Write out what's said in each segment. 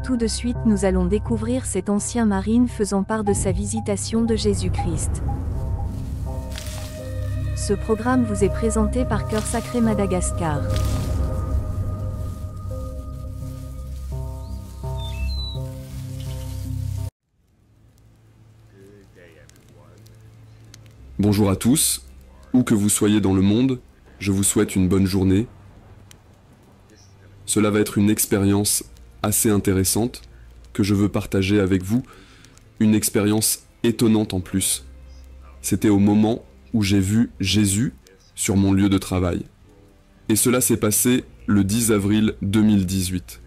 Tout de suite nous allons découvrir cet ancien marine faisant part de sa visitation de Jésus-Christ. Ce programme vous est présenté par Cœur Sacré Madagascar. Bonjour à tous, où que vous soyez dans le monde, je vous souhaite une bonne journée. Cela va être une expérience assez intéressante que je veux partager avec vous, une expérience étonnante en plus. C'était au moment où j'ai vu Jésus sur mon lieu de travail. Et cela s'est passé le 10 avril 2018.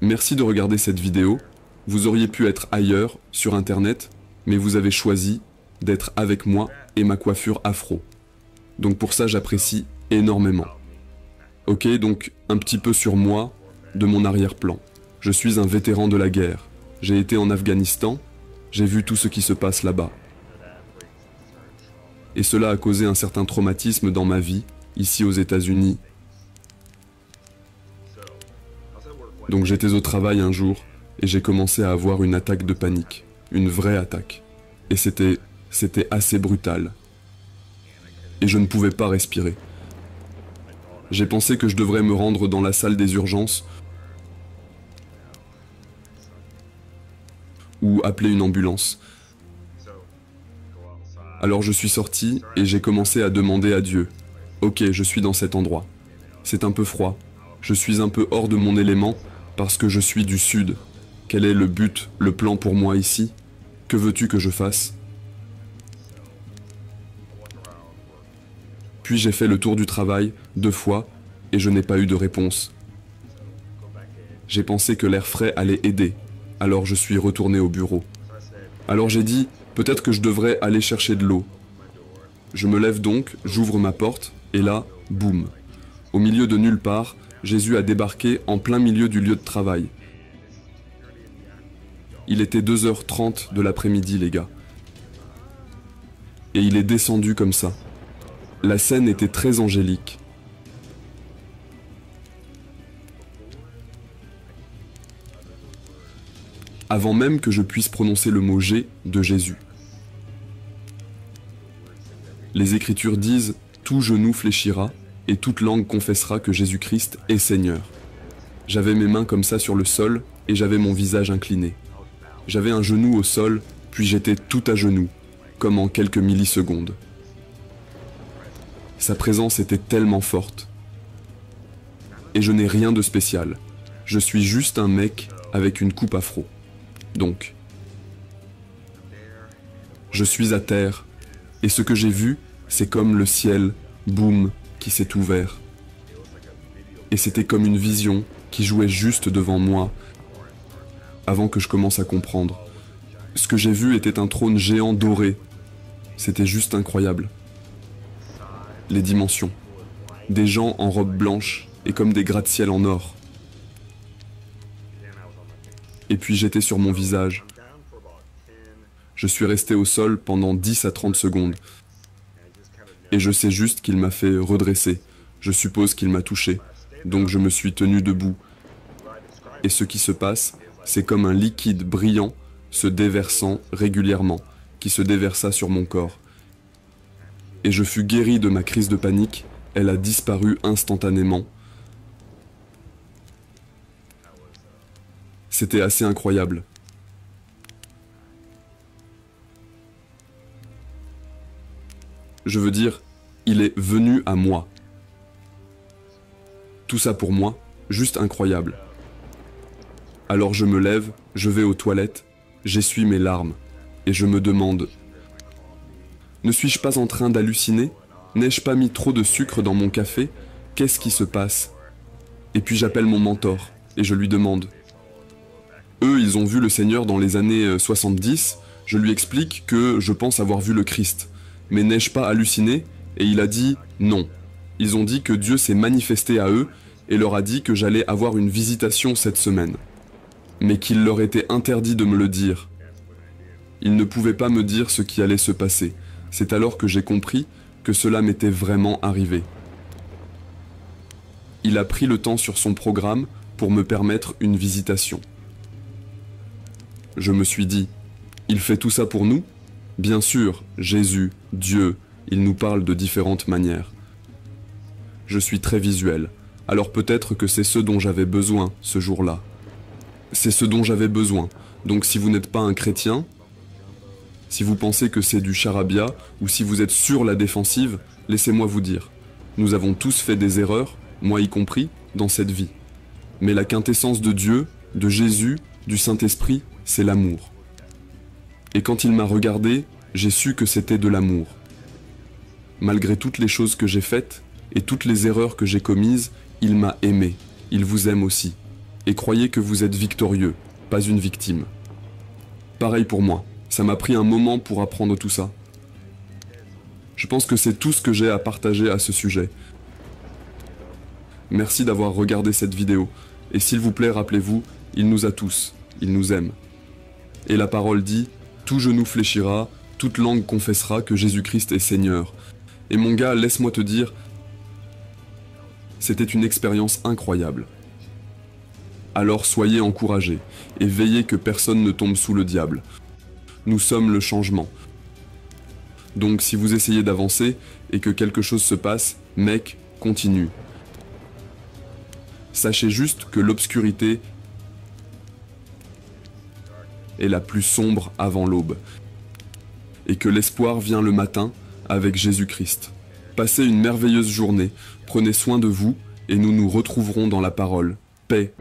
Merci de regarder cette vidéo. Vous auriez pu être ailleurs, sur Internet, mais vous avez choisi d'être avec moi et ma coiffure afro. Donc pour ça, j'apprécie énormément. Ok, donc un petit peu sur moi, de mon arrière-plan. Je suis un vétéran de la guerre. J'ai été en Afghanistan, j'ai vu tout ce qui se passe là-bas. Et cela a causé un certain traumatisme dans ma vie, ici aux États-Unis. Donc j'étais au travail un jour, et j'ai commencé à avoir une attaque de panique. Une vraie attaque. Et c'était assez brutal. Et je ne pouvais pas respirer. J'ai pensé que je devrais me rendre dans la salle des urgences ou appeler une ambulance. Alors je suis sorti et j'ai commencé à demander à Dieu. Ok, je suis dans cet endroit. C'est un peu froid. Je suis un peu hors de mon élément parce que je suis du sud. Quel est le but, le plan pour moi ici? Que veux-tu que je fasse? Puis j'ai fait le tour du travail 2 fois et je n'ai pas eu de réponse. J'ai pensé que l'air frais allait aider, alors je suis retourné au bureau. Alors j'ai dit, peut-être que je devrais aller chercher de l'eau. Je me lève donc, j'ouvre ma porte et là, boum. Au milieu de nulle part, Jésus a débarqué en plein milieu du lieu de travail. Il était 2h30 de l'après-midi, les gars. Et il est descendu comme ça. La scène était très angélique. Avant même que je puisse prononcer le mot « G » de Jésus. Les Écritures disent « Tout genou fléchira et toute langue confessera que Jésus-Christ est Seigneur ». J'avais mes mains comme ça sur le sol et j'avais mon visage incliné. J'avais un genou au sol, puis j'étais tout à genoux, comme en quelques millisecondes. Sa présence était tellement forte. Et je n'ai rien de spécial. Je suis juste un mec avec une coupe afro. Donc, je suis à terre, et ce que j'ai vu, c'est comme le ciel, boum, qui s'est ouvert. Et c'était comme une vision qui jouait juste devant moi, avant que je commence à comprendre. Ce que j'ai vu était un trône géant doré. C'était juste incroyable. Les dimensions. Des gens en robe blanche et comme des gratte-ciel en or. Et puis j'étais sur mon visage. Je suis resté au sol pendant 10 à 30 secondes. Et je sais juste qu'il m'a fait redresser. Je suppose qu'il m'a touché. Donc je me suis tenu debout. Et ce qui se passe, c'est comme un liquide brillant se déversant régulièrement, qui se déversa sur mon corps. Et je fus guéri de ma crise de panique, elle a disparu instantanément. C'était assez incroyable. Je veux dire, il est venu à moi. Tout ça pour moi, juste incroyable. Alors je me lève, je vais aux toilettes, j'essuie mes larmes, et je me demande... Ne suis-je pas en train d'halluciner? N'ai-je pas mis trop de sucre dans mon café? Qu'est-ce qui se passe? Et puis j'appelle mon mentor, et je lui demande. Eux, ils ont vu le Seigneur dans les années 70, je lui explique que je pense avoir vu le Christ. Mais n'ai-je pas halluciné? Et il a dit non. Ils ont dit que Dieu s'est manifesté à eux, et leur a dit que j'allais avoir une visitation cette semaine. Mais qu'il leur était interdit de me le dire. Ils ne pouvaient pas me dire ce qui allait se passer. C'est alors que j'ai compris que cela m'était vraiment arrivé. Il a pris le temps sur son programme pour me permettre une visitation. Je me suis dit, il fait tout ça pour nous? Bien sûr, Jésus, Dieu, il nous parle de différentes manières. Je suis très visuel, alors peut-être que c'est ce dont j'avais besoin ce jour-là. C'est ce dont j'avais besoin, donc si vous n'êtes pas un chrétien, si vous pensez que c'est du charabia, ou si vous êtes sur la défensive, laissez-moi vous dire. Nous avons tous fait des erreurs, moi y compris, dans cette vie. Mais la quintessence de Dieu, de Jésus, du Saint-Esprit, c'est l'amour. Et quand il m'a regardé, j'ai su que c'était de l'amour. Malgré toutes les choses que j'ai faites, et toutes les erreurs que j'ai commises, il m'a aimé, il vous aime aussi. Et croyez que vous êtes victorieux, pas une victime. Pareil pour moi, ça m'a pris un moment pour apprendre tout ça. Je pense que c'est tout ce que j'ai à partager à ce sujet. Merci d'avoir regardé cette vidéo, et s'il vous plaît, rappelez-vous, il nous a tous, il nous aime. Et la parole dit, tout genou fléchira, toute langue confessera que Jésus-Christ est Seigneur. Et mon gars, laisse-moi te dire, c'était une expérience incroyable. Alors soyez encouragés, et veillez que personne ne tombe sous le diable. Nous sommes le changement. Donc si vous essayez d'avancer, et que quelque chose se passe, mec, continue. Sachez juste que l'obscurité est la plus sombre avant l'aube, et que l'espoir vient le matin avec Jésus-Christ. Passez une merveilleuse journée, prenez soin de vous, et nous nous retrouverons dans la parole. Paix.